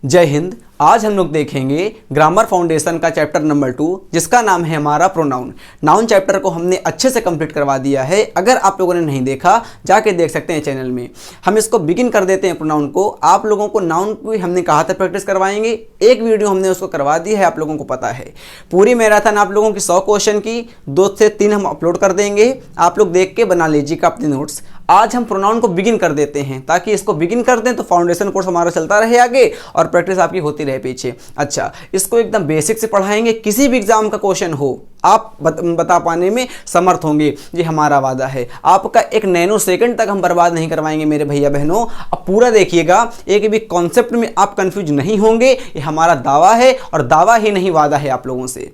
जय हिंद। आज हम लोग देखेंगे ग्रामर फाउंडेशन का चैप्टर नंबर 2 जिसका नाम है हमारा प्रोनाउन। नाउन चैप्टर को हमने अच्छे से कंप्लीट करवा दिया है। अगर आप लोगों ने नहीं देखा जाके देख सकते हैं चैनल में। हम इसको बिगिन कर देते हैं प्रोनाउन को। आप लोगों को नाउन की हमने कहा था प्रैक्टिस करवाएंगे, एक वीडियो हमने उसको करवा दी है, आप लोगों को पता है। पूरी मैराथन आप लोगों की 100 क्वेश्चन की 2 से 3 हम अपलोड कर देंगे, आप लोग देख के बना लीजिएगा अपने नोट्स। आज हम प्रोनाउन को बिगिन कर देते हैं ताकि इसको बिगिन कर दें तो फाउंडेशन कोर्स हमारा चलता रहे आगे और प्रैक्टिस आपकी होती रहे पीछे। अच्छा, इसको एकदम बेसिक से पढ़ाएंगे, किसी भी एग्जाम का क्वेश्चन हो आप बता पाने में समर्थ होंगे, ये हमारा वादा है। आपका एक नैनो सेकंड तक हम बर्बाद नहीं करवाएंगे मेरे भैया बहनों। अब पूरा देखिएगा, एक भी कॉन्सेप्ट में आप कंफ्यूज नहीं होंगे, ये हमारा दावा है और दावा ही नहीं वादा है आप लोगों से।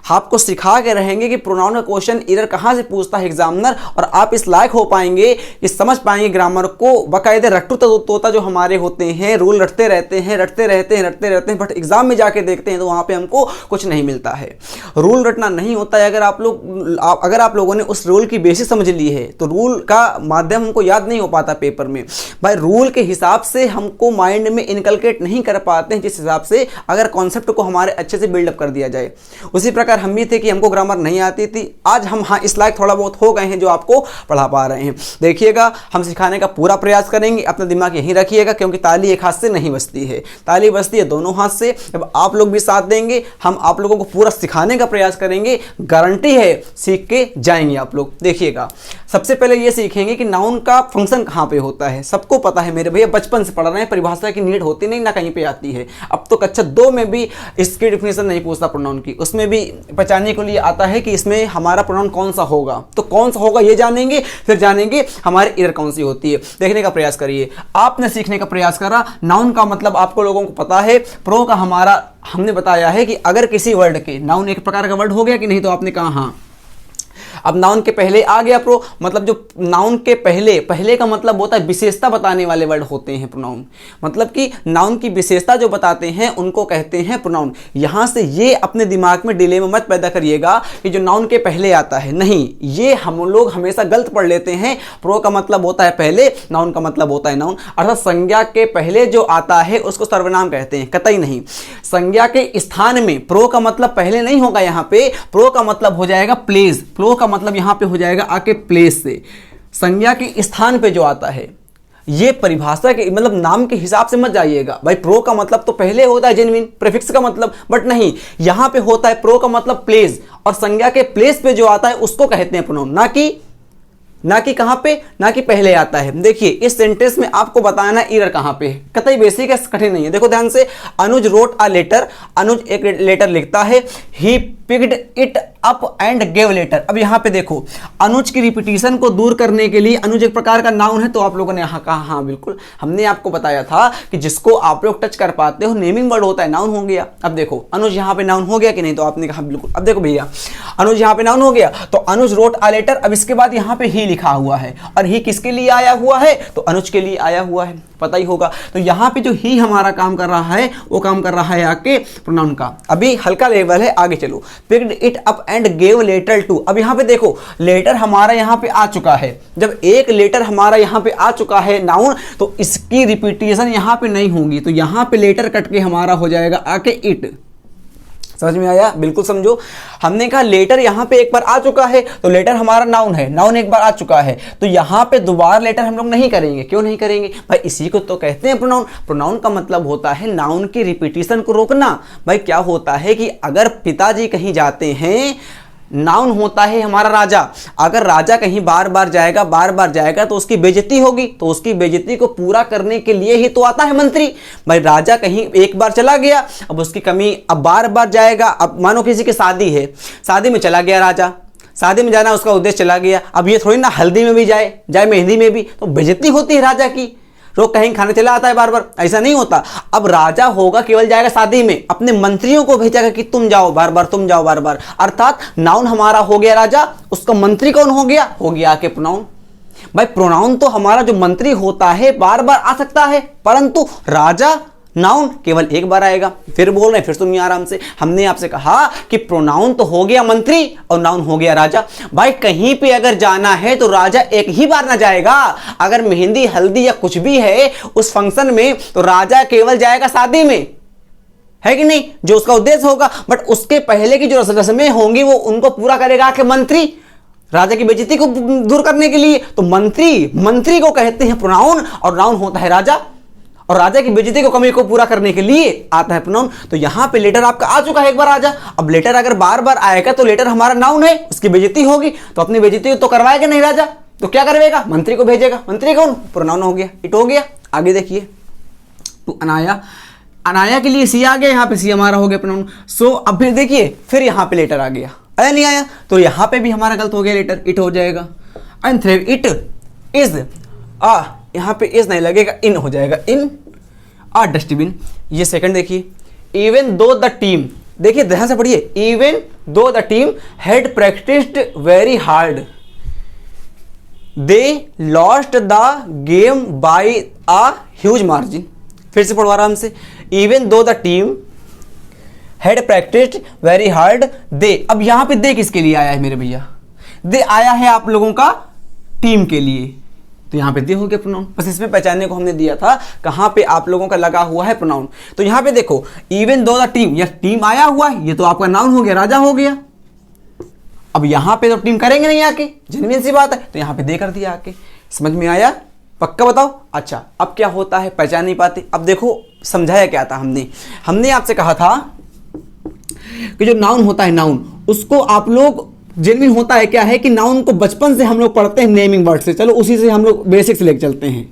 आपको सिखा के रहेंगे कि प्रोनाउन का क्वेश्चन इधर कहाँ से पूछता है एग्जामिनर, और आप इस लायक हो पाएंगे कि समझ पाएंगे ग्रामर को। बाकायदे रट्टू तोता जो हमारे होते हैं, रूल रटते रहते हैं, बट एग्जाम में जाके देखते हैं तो वहाँ पे हमको कुछ नहीं मिलता है। रूल रटना नहीं होता है। अगर आप लोगों ने उस रूल की बेसिस समझ ली है तो रूल का माध्यम हमको याद नहीं हो पाता पेपर में। भाई रूल के हिसाब से हमको माइंड में इनकलकेट नहीं कर पाते हैं जिस हिसाब से अगर कॉन्सेप्ट को हमारे अच्छे से बिल्डअप कर दिया जाए। उसी प्रकार हम भी थे कि हमको ग्रामर नहीं आती थी। आज हम इस लायक थोड़ा बहुत हो गए हैं जो आपको पढ़ा पा रहे हैं। देखिएगा, हम सिखाने का पूरा प्रयास करेंगे। अपना दिमाग यहीं रखिएगा क्योंकि ताली एक हाथ से नहीं बजती है, ताली बजती है दोनों हाथ से। जब आप लोग भी साथ देंगे, हम आप लोगों को पूरा सिखाने का प्रयास करेंगे। गारंटी है सीख के जाएंगे आप लोग। देखिएगा, सबसे पहले ये सीखेंगे कि नाउन का फंक्शन कहाँ पे होता है। सबको पता है मेरे भैया, बचपन से पढ़ रहे हैं, परिभाषा की नीड होती नहीं ना कहीं पे आती है। अब तो कक्षा 2 में भी इसकी डिफिनेशन नहीं पूछता प्रोनाउन की, उसमें भी पहचानने के लिए आता है कि इसमें हमारा प्रोनाउन कौन सा होगा। तो कौन सा होगा ये जानेंगे, फिर जानेंगे हमारी ईयर कौन सी होती है। देखने का प्रयास करिए। आपने सीखने का प्रयास करा। नाउन का मतलब आपको लोगों को पता है। प्रो का हमारा हमने बताया है कि अगर किसी वर्ड के, नाउन एक प्रकार का वर्ड हो गया कि नहीं, तो आपने कहा हाँ। अब नाउन के पहले आ गया प्रो, मतलब जो नाउन के पहले का मतलब होता है विशेषता बताने वाले वर्ड होते हैं प्रोनाउन। मतलब कि नाउन की विशेषता जो बताते हैं उनको कहते हैं प्रोनाउन। यहां से ये अपने दिमाग में डिलेमा मत पैदा करिएगा कि जो नाउन के पहले आता है, नहीं, ये हम लोग हमेशा गलत पढ़ लेते हैं। प्रो का मतलब होता है पहले, नाउन का मतलब होता है नाउन, अर्थात संज्ञा के पहले जो आता है उसको सर्वनाम कहते हैं। कतई नहीं, संज्ञा के स्थान में प्रो का मतलब पहले नहीं होगा। यहां पे प्रो का मतलब हो जाएगा प्लेस। प्रो का मतलब यहां पे हो जाएगा आके प्लेस से, संज्ञा के स्थान पे जो आता है। ये परिभाषा के मतलब नाम के हिसाब से मत जाइएगा। भाई प्रो का मतलब तो पहले होता है जेन्युइन प्रीफिक्स का मतलब, बट नहीं, यहां पे होता है प्रो का मतलब प्लेस, और संज्ञा के प्लेस पे जो आता है उसको कहते हैं प्रोनाउन, ना कि कहां पे, ना कि पहले आता है। देखिए, इस सेंटेंस में आपको बताना ईरर कहां पे है। कतई बेसिक है, कठिन नहीं है। देखो ध्यान से, अनुज रोट अ लेटर, अनुज एक लेटर लिखता है। He picked it up and gave letter. अब यहां पे देखो, अनुज की रिपीटिशन को दूर करने के लिए अनुज एक प्रकार का नाउन है, तो आप लोगों ने यहां कहा हाँ बिल्कुल, हमने आपको बताया था कि जिसको आप लोग टच कर पाते हो नेमिंग वर्ड होता है, नाउन हो गया। अब देखो अनुज यहां पे नाउन हो गया कि नहीं, तो आपने कहा बिल्कुल। अब देखो भैया, अनुज यहां पे नाउन हो गया, तो अनुज रोट अ लेटर। अब इसके बाद यहां पे ही लिखा हुआ है, और ही किसके लिए आया हुआ है, तो अनुज के लिए आया हुआ है, पता ही होगा। तो यहां पे जो ही हमारा काम कर रहा है वो काम कर रहा है आके प्रोनाउन का। अभी हल्का लेवल है, आगे चलो। Picked it up and gave letter to. अब यहां पे देखो, लेटर हमारा यहां पे आ चुका है। जब एक लेटर हमारा यहां पे आ चुका है नाउन, तो इसकी रिपीटिशन यहां पे नहीं होगी, तो यहां पे लेटर कट के हमारा हो जाएगा आके इट। समझ में आया? बिल्कुल समझो। हमने कहा लेटर यहां पे एक बार आ चुका है, तो लेटर हमारा नाउन है, नाउन एक बार आ चुका है, तो यहां पे दोबारा लेटर हम लोग नहीं करेंगे। क्यों नहीं करेंगे भाई? इसी को तो कहते हैं प्रोनाउन। प्रोनाउन का मतलब होता है नाउन की रिपीटिशन को रोकना। भाई क्या होता है कि अगर पिताजी कहीं जाते हैं, नाउन होता है हमारा राजा। अगर राजा कहीं बार बार जाएगा तो उसकी बेइज्जती होगी, तो उसकी बेइज्जती को पूरा करने के लिए ही तो आता है मंत्री। भाई राजा कहीं एक बार चला गया, अब उसकी कमी, अब बार बार जाएगा। अब मानो किसी की शादी है, शादी में चला गया राजा, शादी में जाना उसका उद्देश्य चला गया। अब ये थोड़ी ना हल्दी में भी जाए मेहंदी में भी, तो बेइज्जती होती है राजा की। रोज कहीं खाने चला आता है बार बार, ऐसा नहीं होता। अब राजा होगा, केवल जाएगा शादी में, अपने मंत्रियों को भेजेगा कि तुम जाओ बार बार, तुम जाओ बार बार। अर्थात नाउन हमारा हो गया राजा, उसका मंत्री कौन हो गया आके प्रोनाउन। भाई प्रोनाउन तो हमारा जो मंत्री होता है बार बार आ सकता है, परंतु राजा नाउन केवल एक बार आएगा। फिर बोल रहे हैं, फिर सुनिए आराम से। हमने आपसे कहा कि प्रोनाउन तो हो गया मंत्री और नाउन हो गया राजा। भाई कहीं पे अगर जाना है तो राजा एक ही बार ना जाएगा। अगर मेहंदी हल्दी या कुछ भी है उस फंक्शन में तो राजा केवल जाएगा शादी में, है कि नहीं, जो उसका उद्देश्य होगा। बट उसके पहले की जो रस्में होंगी वो उनको पूरा करेगा कि मंत्री, राजा की बेइज्जती को दूर करने के लिए। तो मंत्री को कहते हैं प्रोनाउन और नाउन होता है राजा, और राजा की बेइज्जती को कमी को पूरा करने के लिए आता है प्रोनाउन। तो यहां पे लेटर आपका आ चुका है एक बार राजा। अब लेटर अगर बार बार आएगा तो लेटर हमारा नाउन है, उसकी बेइज्जती होगी, तो अपनी बेइज्जती तो करवाएगा नहीं राजा, तो क्या करेगा, मंत्री को भेजेगा। मंत्री कौन, प्रोनाउन हो गया, इट हो गया। आगे देखिए, तो अनाया के लिए सी आ गया, यहाँ पे सी हमारा हो गया प्रोनाउन। सो अब फिर देखिए, फिर यहाँ पे लेटर आ गया, आया नहीं आया, तो यहाँ पे भी हमारा गलत हो गया, लेटर इट हो जाएगा। एंड फिर इट इज यहाँ पे इज नहीं लगेगा, इन हो जाएगा, इन डस्टबिन। ये सेकंड देखिए, इवन दो द टीम, देखिए ध्यान से पढ़िए, even though the team had practised very hard they lost the game by a huge margin. फिर से पढ़ो आराम से, even though the team had practised very hard they. अब यहां पे दे किसके लिए आया है मेरे भैया, दे आया है आप लोगों का टीम के लिए, तो यहां पे दे हो गया प्रोनाउन। बस इसमें पहचानने को हमने दिया था कहां पे आप लोगों का लगा हुआ है प्रोनाउन। तो यहां पे देखो, इवन दो द टीम, या टीम आया हुआ है, ये तो आपका नाउन हो गया, राजा हो गया। अब यहां पे तो टीम करेंगे नहीं आके, जेन्युइन सी बात है, तो यहां पे दे कर दिया आके। समझ में आया, पक्का बताओ। अच्छा अब क्या होता है, पहचान नहीं पाते। अब देखो समझाया क्या था हमने आपसे कहा था कि जो नाउन होता है, नाउन उसको आप लोग जेन्युइन होता है क्या है कि नाउन को बचपन से हम लोग पढ़ते हैं नेमिंग वर्ड से। चलो उसी से हम लोग बेसिक से लेकर चलते हैं।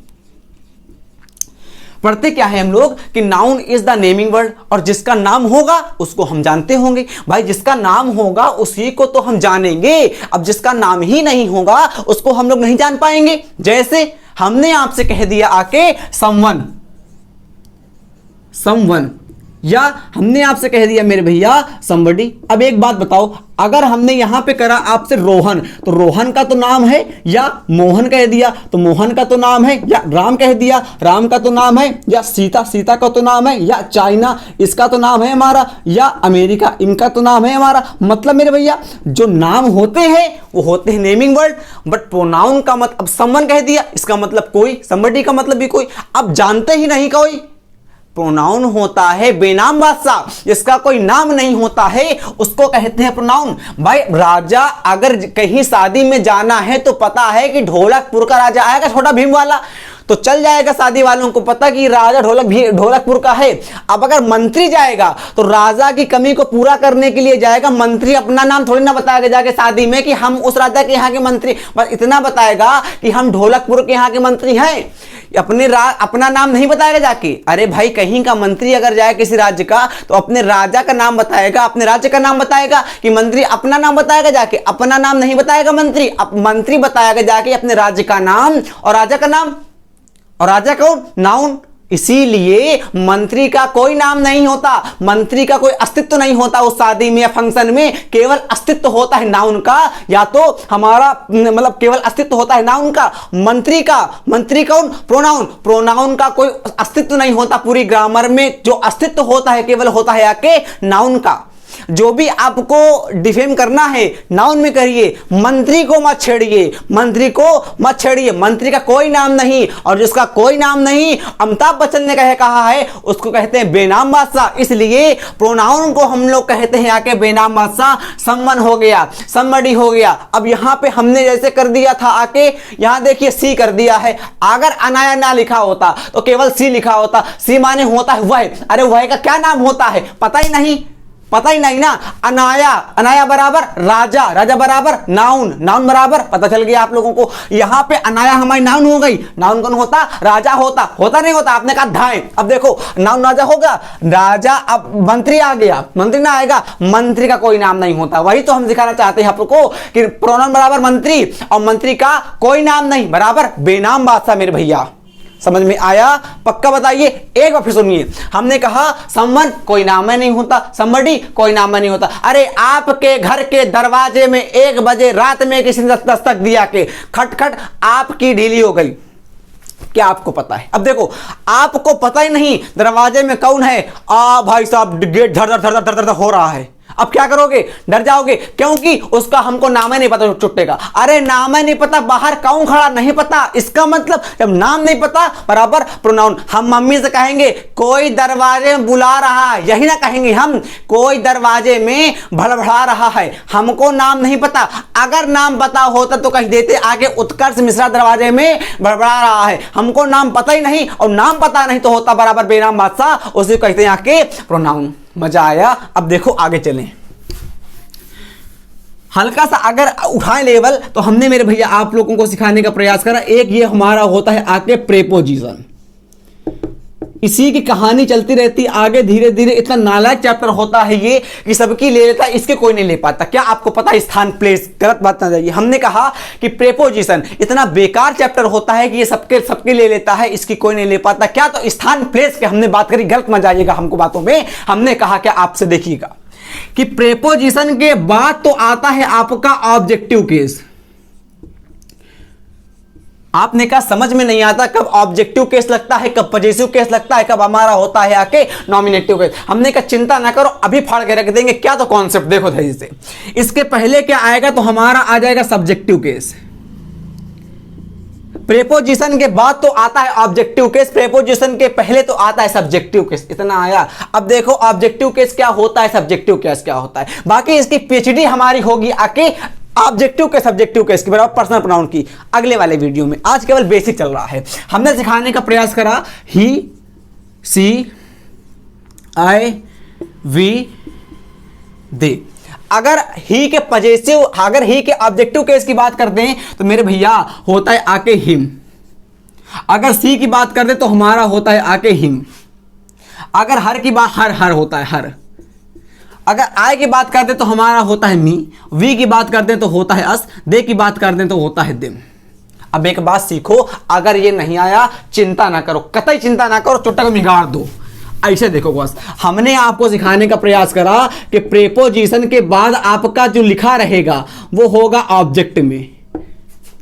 पढ़ते क्या है हम लोग कि noun is the naming word, और जिसका नाम होगा उसको हम जानते होंगे। भाई जिसका नाम होगा उसी को तो हम जानेंगे, अब जिसका नाम ही नहीं होगा उसको हम लोग नहीं जान पाएंगे। जैसे हमने आपसे कह दिया आके समवन, या हमने आपसे कह दिया मेरे भैया somebody। अब एक बात बताओ, अगर हमने यहां पे करा आपसे रोहन, तो रोहन का तो नाम है, या मोहन कह दिया तो मोहन का तो नाम है, या राम कह दिया राम का तो नाम है, या सीता का तो नाम है, या चाइना इसका तो नाम है हमारा, या अमेरिका इनका तो नाम है हमारा। मतलब मेरे भैया जो नाम होते हैं वो होते हैं नेमिंग वर्ड, बट प्रोनाउन का मतलब समवन कह दिया, इसका मतलब कोई, somebody का मतलब भी कोई। अब जानते ही नहीं कोई, प्रोनाउन होता है बेनाम बादशाह, जिसका कोई नाम नहीं होता है उसको कहते हैं प्रोनाउन। भाई राजा अगर कहीं शादी में जाना है तो पता है कि ढोलकपुर का राजा आएगा, छोटा भीम वाला, तो चल जाएगा, शादी वालों को पता कि राजा ढोलकपुर का है। अब अगर मंत्री जाएगा तो राजा की कमी को पूरा करने के लिए जाएगा, मंत्री अपना नाम थोड़ी ना बताएगा जाके शादी में कि हम उस राजा के यहाँ के मंत्री, बस इतना बताएगा कि हम ढोलकपुर के यहाँ के मंत्री हैं, अपना नाम नहीं बताएगा जाके। अरे भाई कहीं का मंत्री अगर जाए किसी राज्य का तो अपने राजा का नाम बताएगा, अपने राज्य का नाम बताएगा, कि मंत्री अपना नाम बताएगा जाके, अपना नाम नहीं बताएगा मंत्री, मंत्री बताएगा जाके अपने राज्य का नाम और राजा का नाम, और राजा कौन, नाउन। इसीलिए मंत्री का कोई नाम नहीं होता, मंत्री का कोई अस्तित्व नहीं होता उस शादी में या फंक्शन में, केवल अस्तित्व होता है नाउन का, या तो हमारा मतलब केवल अस्तित्व होता है नाउन का। मंत्री कौन, प्रोनाउन का कोई अस्तित्व नहीं होता पूरी ग्रामर में, जो अस्तित्व होता है केवल होता है आके नाउन का। जो भी आपको डिफेम करना है नाउन में करिए, मंत्री को मत छेड़िए, मंत्री का कोई नाम नहीं, और जिसका कोई नाम नहीं, अमिताभ बच्चन ने कहा है उसको कहते हैं बेनाम बादशाह। इसलिए प्रोनाउन को हम लोग कहते हैं आके बेनाम बादशाह। समवन हो गया, somebody हो गया। अब यहां पे हमने जैसे कर दिया था आके, यहां देखिए सी कर दिया है। अगर अनाया ना लिखा होता तो केवल सी लिखा होता। सी माने होता है वह, अरे वह का क्या नाम होता है पता ही नहीं ना। अनाया बराबर राजा बराबर नाउन बराबर, पता चल गया आप लोगों को। यहां पे अनाया हमारी नाउन हो गई, नाउन कौन होता, राजा होता नहीं होता, आपने कहा धाए। अब देखो नाउन राजा होगा, राजा, अब मंत्री आ गया, मंत्री ना आएगा, मंत्री का कोई नाम नहीं होता। वही तो हम दिखाना चाहते हैं आप लोग को कि प्रोनाउन बराबर मंत्री, और मंत्री का कोई नाम नहीं बराबर बेनाम बादशाह। मेरे भैया समझ में आया, पक्का बताइए। एक बार फिर सुनिए, हमने कहा समवन कोई नाम नहीं होता, somebody कोई नाम नहीं होता। अरे आपके घर के दरवाजे में 1 बजे रात में किसी ने दस्तक दिया के खटखट, आपकी ढीली हो गई, क्या आपको पता है? अब देखो, आपको पता ही नहीं दरवाजे में कौन है, भाई साहब गेट धड़ धड़ धड़ धड़ धड़ हो रहा है। अब क्या करोगे? डर जाओगे, क्योंकि उसका हमको नाम ही नहीं पता चुट्टे का। अरे नाम ही नहीं पता, बाहर कौन खड़ा नहीं पता, इसका मतलब जब नाम नहीं पता बराबर प्रोनाउन। हम मम्मी से कहेंगे कोई दरवाजे में बुला रहा है, यही ना कहेंगे हम, कोई दरवाजे में भड़बड़ा रहा है। हमको नाम नहीं पता, अगर नाम पता होता तो कह देते आगे उत्कर्ष मिश्रा दरवाजे में भड़बड़ा रहा है। हमको नाम पता ही नहीं, और नाम पता नहीं तो होता बराबर बेनाम बादशाह, उसे कहते हैं आके प्रोनाउन। मजा आया? अब देखो आगे चलें, हल्का सा अगर उठाएं लेवल, तो हमने मेरे भैया आप लोगों को सिखाने का प्रयास करा। एक ये हमारा होता है आके प्रेपोजिशन, इसी की कहानी चलती रहती आगे धीरे धीरे। इतना नालायक चैप्टर होता है ये कि सबकी ले लेता है, इसके कोई नहीं ले पाता। क्या आपको पता है? स्थान प्लेस, गलत बात ना जाइए। हमने कहा कि प्रेपोजिशन इतना बेकार चैप्टर होता है कि ये सबके ले लेता है, इसकी कोई नहीं ले पाता। क्या तो स्थान प्लेस के हमने बात करी, गलत मत जाइएगा हमको बातों में। हमने कहा क्या आपसे, देखिएगा कि प्रेपोजिशन के बाद तो आता है आपका ऑब्जेक्टिव केस। आपने कहा समझ में नहीं आता कब ऑब्जेक्टिव केस लगता है, कब पजेसिव केस लगता है, कब हमारा होता है आके नॉमिनेटिव केस। हमने कहा चिंता ना करो, अभी फाड़ के रख देंगे। क्या तो कॉन्सेप्ट देखो धैर्य से। इसके पहले क्या आएगा? तो हमारा आ जाएगा सब्जेक्टिव केस। प्रेपोजिशन के बाद तो आता है ऑब्जेक्टिव केस, प्रेपोजिशन के पहले तो आता है सब्जेक्टिव केस। इतना आया। अब देखो ऑब्जेक्टिव केस क्या होता है, सब्जेक्टिव केस क्या होता है। बाकी इसकी पीएचडी हमारी होगी आके ऑब्जेक्टिव के सब्जेक्टिव केस की, बराबर पर्सनल प्रोनाउन की, अगले वाले वीडियो में। आज केवल बेसिक चल रहा है। हमने सिखाने का प्रयास करा ही, सी, आई, वी, दे। अगर ही के पजेसिव, अगर ही के ऑब्जेक्टिव केस की बात करते हैं तो मेरे भैया होता है आके हिम। अगर सी की बात करते तो हमारा होता है आके हिम। अगर हर की बात, हर होता है हर। अगर आई की बात करते तो हमारा होता है मी। वी की बात करते तो होता है अस। दे की बात करते तो होता है दिम। अब एक बात सीखो, अगर ये नहीं आया चिंता ना करो, कतई चिंता ना करो, चुट्टा को निगाड़ दो। ऐसे देखो बस, हमने आपको सिखाने का प्रयास करा कि प्रेपोजिशन के बाद आपका जो लिखा रहेगा वो होगा ऑब्जेक्ट में।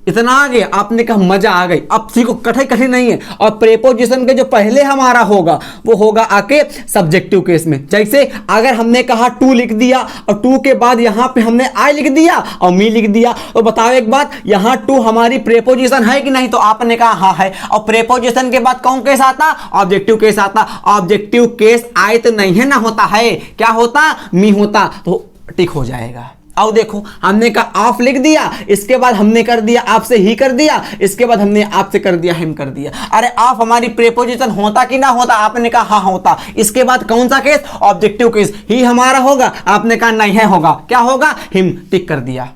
इतना आ गया, आपने कहा मजा आ गई। अब सीखो, कठिन नहीं है। और प्रेपोजिशन के जो पहले हमारा होगा वो होगा आके सब्जेक्टिव केस में। जैसे अगर हमने कहा टू लिख दिया और टू के बाद यहां पे हमने आई लिख दिया और मी लिख दिया, तो बताओ एक बात, यहां टू हमारी प्रेपोजिशन है कि नहीं? तो आपने कहा हाँ है। और प्रेपोजिशन के बाद कौन केस आता? ऑब्जेक्टिव केस आता। ऑब्जेक्टिव केस आई तो नहीं है ना, होता है क्या होता? मी होता, तो टिक हो जाएगा। आओ देखो, हमने कहा ऑफ लिख दिया, इसके बाद हमने कर दिया आपसे ही कर दिया, इसके बाद हमने आपसे कर दिया हिम कर दिया। अरे ऑफ हमारी प्रेपोजिशन होता कि ना होता? आपने कहा हाँ होता। इसके बाद कौन सा केस? Objective case. ही हमारा होगा, आपने कहा नहीं है होगा। क्या होगा? हिम, टिक कर दिया।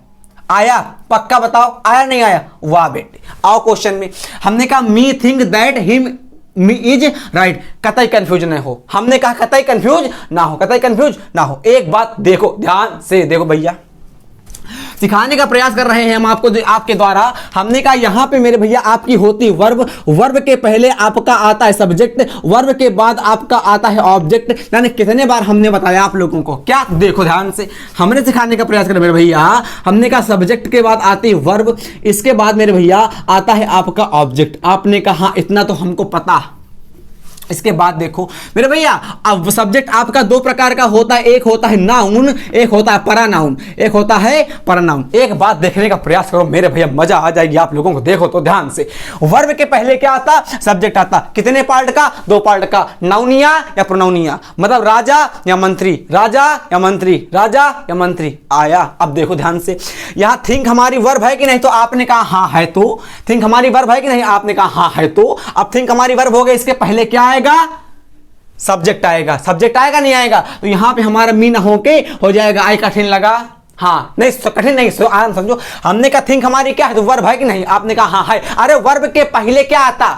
आया? पक्का बताओ, आया नहीं आया? वाह बेटे। आओ क्वेश्चन में, हमने कहा me think that him me is right. कतई कंफ्यूज न हो, हमने कहा कतई कंफ्यूज ना हो, कतई कंफ्यूज ना हो। एक बात देखो, ध्यान से देखो भैया, सिखाने का प्रयास कर रहे हैं हम आपको, आपके द्वारा। हमने कहा यहां पे मेरे भैया आपकी होती वर्ब, वर्ब के पहले आपका आता है सब्जेक्ट, वर्ब के बाद आपका आता है ऑब्जेक्ट। यानी कितने बार हमने बताया आप लोगों को? क्या देखो ध्यान से, हमने सिखाने का प्रयास कर मेरे भैया। हमने कहा सब्जेक्ट के बाद आती है वर्ब, इसके बाद मेरे भैया आता है आपका ऑब्जेक्ट। आपने कहा इतना तो हमको पता। इसके बाद देखो मेरे भैया, अब सब्जेक्ट आपका दो प्रकार का होता है, एक होता है नाउन, एक होता है परनाउन, एक होता है परनाउन। एक बात देखने का प्रयास करो मेरे भैया, मजा आ जाएगी आप लोगों को। देखो तो ध्यान से, वर्ब के पहले क्या आता? सब्जेक्ट आता। कितने पार्ट का? दो पार्ट का। नाउनिया या प्रोनाउनिया, मतलब राजा या मंत्री, राजा या मंत्री, राजा या मंत्री। आया? अब देखो ध्यान से, यहां थिंक हमारी वर्ब है कि नहीं? तो आपने कहा हाँ है। तो थिंक हमारी वर्ब है कि नहीं? आपने कहा हाँ है। तो अब थिंक हमारी वर्ब हो गई, इसके पहले क्या आएगा? सब्जेक्ट आएगा। सब्जेक्ट आएगा नहीं आएगा? तो यहां पे हमारा मी ना होके हो जाएगा आई। कठिन लगा? हाँ, नहीं कठिन नहीं, आराम समझो। हमने कहा थिंक हमारी क्या है? तो वर्ब है कि नहीं? आपने कहा हाँ है। अरे वर्ब के पहले क्या आता?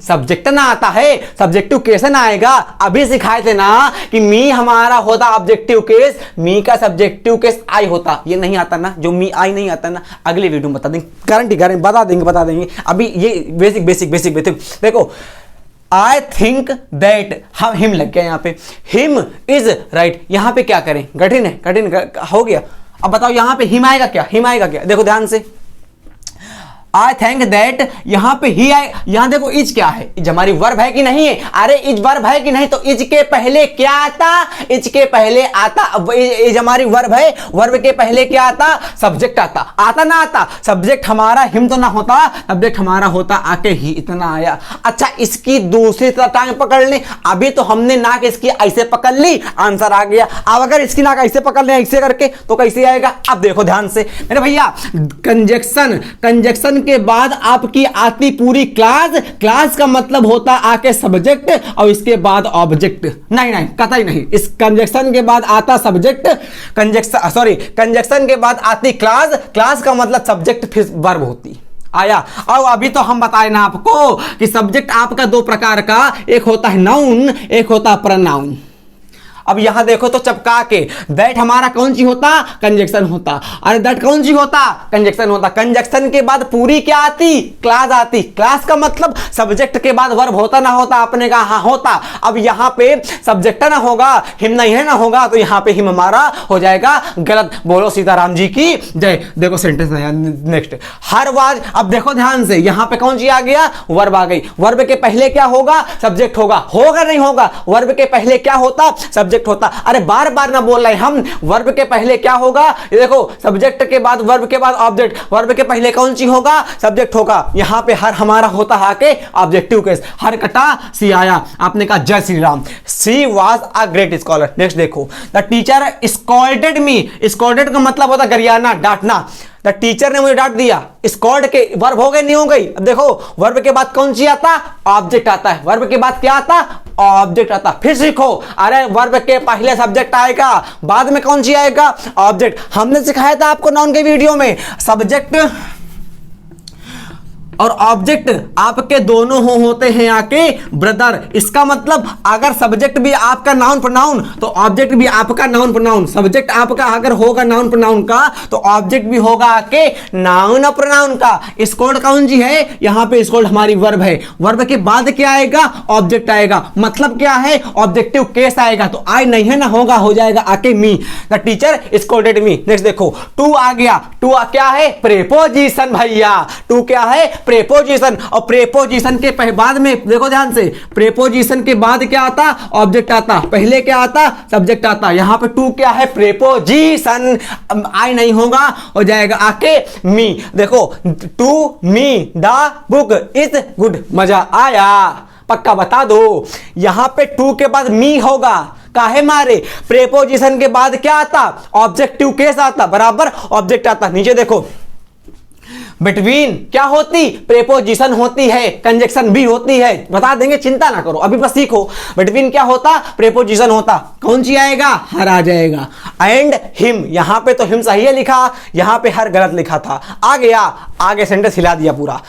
सब्जेक्ट ना आता है, सब्जेक्टिव केस ना आएगा। अभी सिखाए थे ना कि मी हमारा होता ऑब्जेक्टिव केस, मी का सब्जेक्टिव केस आई होता। ये नहीं आता ना, जो मी आई नहीं आता ना, अगले वीडियो में बता देंगे, गारंटी बता देंगे। अभी ये बेसिक देखो, आई थिंक दैट, हम हिम लग गया यहाँ पे, हिम इज राइट। यहाँ पे क्या करें? कठिन हो गया। अब बताओ यहाँ पे हिम आएगा क्या? हिम आएगा क्या? देखो ध्यान से, आई थिंक दैट, यहाँ पे ही आए, यहाँ देखो इज क्या है, इज हमारी वर्ब है कि नहीं है, अरे इज वर्ब है कि नहीं, तो इज के पहले क्या आता, इज के पहले आता, अब इज हमारी वर्ब है, वर्ब के पहले क्या आता, सब्जेक्ट आता, आता ना आता, सब्जेक्ट हमारा हिम तो ना होता, सब्जेक्ट हमारा होता आके ही, इतना आया। अच्छा इसकी दूसरी तरह टांग पकड़ ले, अभी तो हमने नाक इसकी ऐसे पकड़ ली, आंसर आ गया। अब अगर इसकी नाक ऐसे पकड़ ले ऐसे करके तो कैसे आएगा, अब देखो ध्यान से मेरे भैया, कंजक्शन, कंजक्शन के बाद आपकी आती पूरी क्लास, क्लास का मतलब होता आके सब्जेक्ट और इसके बाद ऑब्जेक्ट, नहीं नहीं कतई नहीं, इस कंजक्शन के बाद आता सब्जेक्ट, कंजक्शन सॉरी कंजक्शन के बाद आती क्लास, क्लास का मतलब सब्जेक्ट फिर वर्ब होती। आया। और अभी तो हम बताए ना आपको कि सब्जेक्ट आपका दो प्रकार का, एक होता है नाउन, एक होता है प्रोनाउन। अब यहां देखो तो चपका के, दैट हमारा कौन सी होता, कंजक्शन होता, अरे दैट कौन सी होता, कंजक्शन होता। कंजक्शन के बाद पूरी क्या आती, क्लास आती, क्लास का मतलब सब्जेक्ट के बाद वर्ब होता ना होता, आपने कहा हाँ होता। अब यहाँ पे सब्जेक्ट ना होगा, हिम नहीं है ना होगा, तो यहाँ पे हिम हमारा हो जाएगा गलत। बोलो सीताराम जी की जय। देखो सेंटेंस नेक्स्ट, हर वाज, अब देखो ध्यान से, यहाँ पे कौन सी आ गया, वर्ब आ गई। वर्ब के पहले क्या होगा, सब्जेक्ट होगा, होगा नहीं होगा, वर्ब के पहले क्या होता, सब्जेक्ट होता। अरे बार बार ना बोल रहे हम, वर्ब के पहले क्या होगा, ये देखो सब्जेक्ट के बाद वर्ब के बाद ऑब्जेक्ट, वर्ब के पहले कौन सी होगा, सब्जेक्ट होगा। यहां पे हर हमारा होता है के ऑब्जेक्टिव केस, हर कटा सी आया। आपने कहा जय Shri Ram, she was a great scholar. Next देखो, the teacher scolded me, scolded का मतलब होता गरियाना, डांटना। द टीचर ने मुझे डांट दिया, स्कॉल्ड के वर्ब हो गई नहीं हो गई। अब देखो वर्ब के बाद कौन सी आता, ऑब्जेक्ट आता है, वर्ब के बाद क्या आता, ऑब्जेक्ट आता। फिर सीखो, अरे वर्ब के पहले सब्जेक्ट आएगा, बाद में कौन सी आएगा, ऑब्जेक्ट। हमने सिखाया था आपको नाउन के वीडियो में, सब्जेक्ट और ऑब्जेक्ट आपके दोनों होते हैं आके ब्रदर। इसका मतलब अगर सब्जेक्ट भी आपका नाउन प्रोनाउन तो ऑब्जेक्ट भी आपका नाउन प्रोनाउन। सब्जेक्ट आपका अगर होगा नाउन प्रोनाउन का तो ऑब्जेक्ट भी होगा आके नाउन प्रोनाउन का। स्कॉल्ड कौन जी है, यहां पे स्कॉल्ड हमारी वर्ब है, वर्ब के बाद क्या आएगा, ऑब्जेक्ट आएगा। मतलब क्या है, ऑब्जेक्टिव केस आएगा, तो आई नहीं है ना होगा, हो जाएगा आके me. The teacher scolded me. Next देखो, टू आ गया, टू क्या है, प्रेपोजिशन भैया, टू क्या है, प्रेपोजिशन। और प्रेपोजिशन के बाद में देखो ध्यान से, प्रेपोजिशन के बाद क्या आता, ऑब्जेक्ट आता, पहले क्या आता, सब्जेक्ट आता। यहां पे टू क्या है, प्रेपोजिशन, आई नहीं होगा, हो जाएगा आके मी। देखो to me the book is good, मजा आया, पक्का बता दो। यहां पे टू के बाद मी होगा, काहे मारे, प्रेपोजिशन के बाद क्या आता, ऑब्जेक्टिव केस आता, बराबर ऑब्जेक्ट आता। नीचे देखो, बिटवीन क्या होती, प्रेपोजिशन होती है, कंजक्शन भी होती है, बता देंगे, चिंता ना करो, अभी बस सीखो। बिटवीन क्या होता, प्रेपोजिशन होता, कौन सी आएगा, हर आ जाएगा। एंड हिम, यहां पे तो हिम सही है लिखा, यहां पे हर गलत लिखा था। आ गया, आगे सेंटेंस हिला दिया पूरा।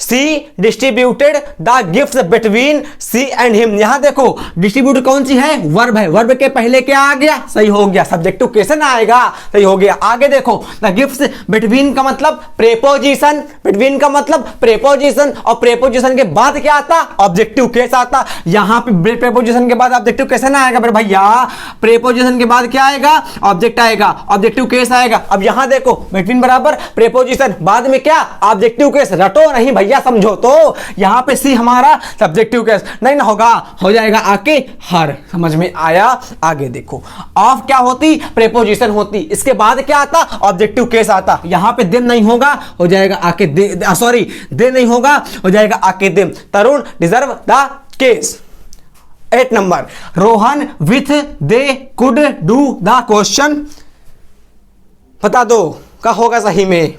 She distributed the gifts between she and him. यहां देखो डिस्ट्रीब्यूट कौन सी है, वर्ब है, वर्ब के पहले क्या आ गया, सही हो गया, सब्जेक्टिव केस ना आएगा, सही हो गया। आगे देखो, द गिफ्ट्स बिटवीन का मतलब प्रेपोजिशन, बिटवीन का मतलब प्रेपोजिशन, और प्रेपोजिशन के बाद क्या आता, ऑब्जेक्टिव केस आता। यहां पे प्रेपोजिशन के बाद ऑब्जेक्टिव केस ना आएगा फिर भैया, प्रेपोजिशन के बाद क्या आएगा, ऑब्जेक्ट आएगा, ऑब्जेक्टिव केस आएगा। अब यहां देखो, बिटवीन बराबर प्रेपोजिशन, बाद में क्या, ऑब्जेक्टिव केस। रटो नहीं भैया, समझो तो, यहां पे सी हमारा सब्जेक्टिव केस नहीं ना होगा, हो जाएगा आके हर। समझ में आया। आगे देखो, ऑफ क्या होती, प्रेपोजिशन होती, इसके बाद क्या आता, ऑब्जेक्टिव केस आता। यहां पे दिन नहीं होगा, हो जाएगा आके दे, सॉरी दे नहीं होगा, हो जाएगा आके दिन। Tarun deserve the case. 8 number, Rohan with they could do the question, बता दो क्या होगा सही में।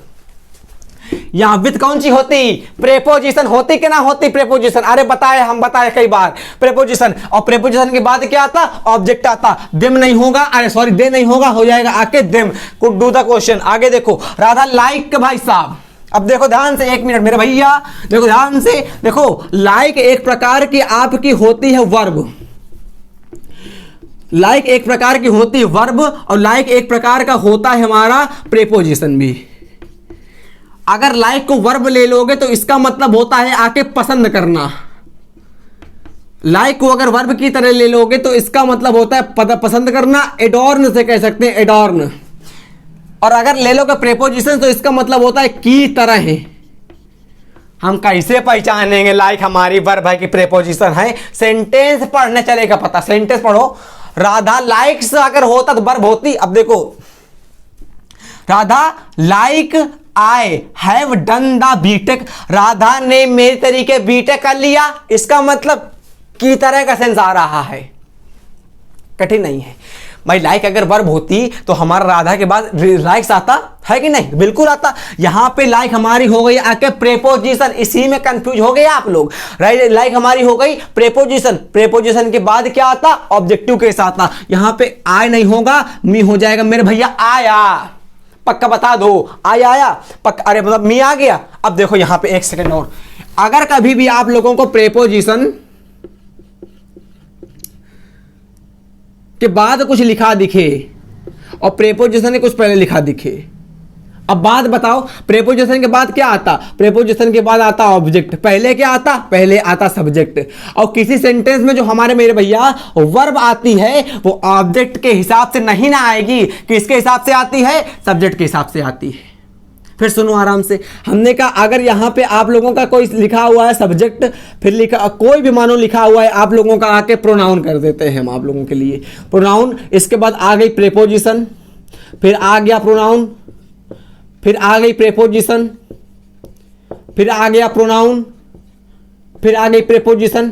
यहां विथ कौन सी होती, प्रेपोजिशन होती कि ना होती, प्रेपोजिशन। अरे बताए, हम बताए कई बार, प्रेपोजिशन, और प्रेपोजिशन के बाद क्या आता, ऑब्जेक्ट आता। देम नहीं होगा, अरे सॉरी दे नहीं होगा, हो जाएगा आके them, could do the question. आगे देखो, राधा लाइक भाई साहब। अब देखो ध्यान से, 1 मिनट मेरे भैया, देखो ध्यान से, देखो लाइक एक प्रकार की आपकी होती है वर्ब, लाइक एक प्रकार की होती है वर्ब, और लाइक एक प्रकार का होता है हमारा प्रेपोजिशन भी। अगर लाइक को वर्ब ले लोगे तो इसका मतलब होता है आके पसंद करना। लाइक को अगर वर्ब की तरह ले लोगे तो इसका मतलब होता है पसंद करना, एडॉर्न से कह सकते हैं, एडॉर्न। और अगर ले लोगे प्रेपोजिशन तो इसका मतलब होता है की तरह है, हम कैसे पहचानेंगे लाइक हमारी वर्ब है कि प्रेपोजिशन है? सेंटेंस पढ़ने चलेगा पता। सेंटेंस पढ़ो, राधा लाइक्स अगर होता तो वर्ब होती। अब देखो, Radha like I have done the BTech, Radha ने मेरे तरीके बीटेक कर लिया, इसका मतलब की तरह का सेंस आ रहा है, कठिन नहीं है भाई। लाइक अगर वर्ब होती तो हमारा राधा के बाद लाइक्स आता है कि नहीं? बिल्कुल आता। यहां पे लाइक हमारी हो गई आके प्रेपोजिशन, इसी में कंफ्यूज हो गए आप लोग। राइट, लाइक हमारी हो गई प्रेपोजिशन, प्रेपोजिशन के बाद क्या आता? ऑब्जेक्टिव केस आता। यहां पे आय नहीं होगा, मी हो जाएगा। मेरे भैया आया, पक्का बता दो, आया पक्का। अरे मतलब मी आ गया। अब देखो यहां पे एक सेकेंड और, अगर कभी भी आप लोगों को प्रेपोजिशन के बाद कुछ लिखा दिखे और प्रेपोजिशन के कुछ पहले लिखा दिखे, अब बात बताओ, प्रेपोजिशन के बाद क्या आता? प्रेपोजिशन के बाद आता ऑब्जेक्ट, पहले क्या आता? पहले आता सब्जेक्ट। और किसी सेंटेंस में जो हमारे मेरे भैया वर्ब आती है वो ऑब्जेक्ट के हिसाब से नहीं ना आएगी, किसके हिसाब से आती है? सब्जेक्ट के हिसाब से आती है। फिर सुनो आराम से, हमने कहा अगर यहां पे आप लोगों का कोई लिखा हुआ है सब्जेक्ट, फिर लिखा कोई भी मानो लिखा हुआ है, आप लोगों का आके प्रोनाउन कर देते हैं हम आप लोगों के लिए प्रोनाउन। इसके बाद आ गई प्रेपोजिशन, फिर आ गया प्रोनाउन, फिर आ गई प्रेपोजिशन, फिर आ गया प्रोनाउन, फिर आ गई प्रेपोजिशन।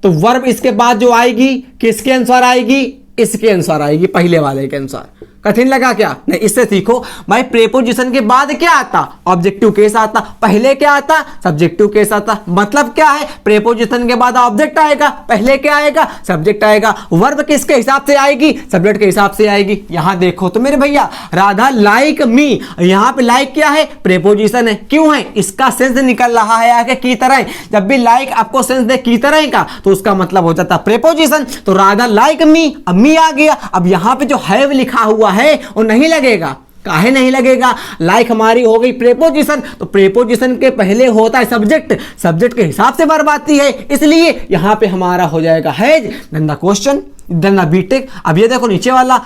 तो वर्ब इसके बाद जो आएगी किसके अनुसार आएगी? इसके अनुसार आएगी, पहले वाले के अनुसार। कठिन लगा क्या? नहीं, इससे सीखो भाई। प्रेपोजिशन के बाद क्या आता? ऑब्जेक्टिव केस आता। पहले क्या आता? सब्जेक्टिव केस आता। मतलब क्या है? प्रेपोजिशन के बाद ऑब्जेक्ट आएगा, पहले क्या आएगा? सब्जेक्ट आएगा। वर्ब किसके हिसाब से आएगी? सब्जेक्ट के हिसाब से आएगी। यहां देखो तो मेरे भैया, राधा लाइक मी, यहां पे लाइक क्या है? प्रेपोजिशन है। क्यों है? इसका सेंस निकल रहा है आगे की तरह। जब भी लाइक आपको सेंस दे की तरह का तो उसका मतलब हो जाता प्रेपोजिशन। तो राधा लाइक मी, अब मी आ गया। अब यहां पे जो हैव लिखा हुआ है वो नहीं लगेगा। काहे नहीं लगेगा? लाइक हमारी हो गई प्रेपोजिशन, तो प्रेपोजिशन के पहले होता है सब्जेक्ट, सब्जेक्ट के हिसाब से वर्ब आती है, इसलिए यहां पे हमारा हो जाएगा has then the question then the BTech. अब ये देखो नीचे वाला,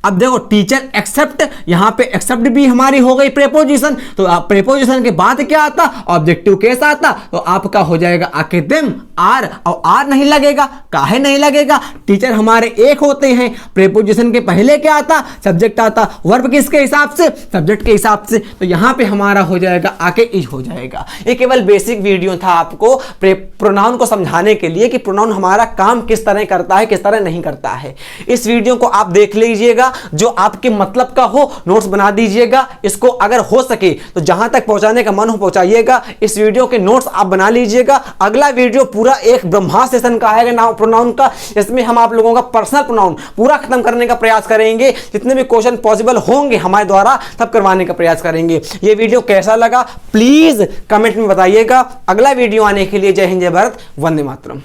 अब देखो टीचर एक्सेप्ट, यहां पे एक्सेप्ट भी हमारी हो गई प्रेपोजिशन। तो प्रेपोजिशन के बाद क्या आता? ऑब्जेक्टिव केस आता। तो आपका हो जाएगा आके देम आर, और आर नहीं लगेगा। काहे नहीं लगेगा? टीचर हमारे एक होते हैं, प्रेपोजिशन के पहले क्या आता? सब्जेक्ट आता। वर्ब किसके हिसाब से? सब्जेक्ट के हिसाब से। तो यहां पे हमारा हो जाएगा आके इज हो जाएगा। ये केवल बेसिक वीडियो था आपको प्रोनाउन को समझाने के लिए कि प्रोनाउन हमारा काम किस तरह करता है, किस तरह नहीं करता है। इस वीडियो को आप देख लीजिएगा, जो आपके मतलब का हो नोट्स बना दीजिएगा। इसको अगर हो सके तो जहां तक पहुंचाने का मन हो पहुंचाइएगा। इस वीडियो के नोट्स आप बना लीजिएगा। अगला वीडियो पूरा एक ब्रह्मास्त्र सेशन का आएगा नाउ प्रोनाउन का। इसमें हम आप लोगों का पर्सनल प्रोनाउन पूरा खत्म करने का प्रयास करेंगे। जितने भी क्वेश्चन पॉसिबल होंगे हमारे द्वारा सब करवाने का प्रयास करेंगे। ये वीडियो कैसा लगा प्लीज कमेंट में बताइएगा। अगला वीडियो आने के लिए जय हिंद, जय भारत, वंदे मातरम।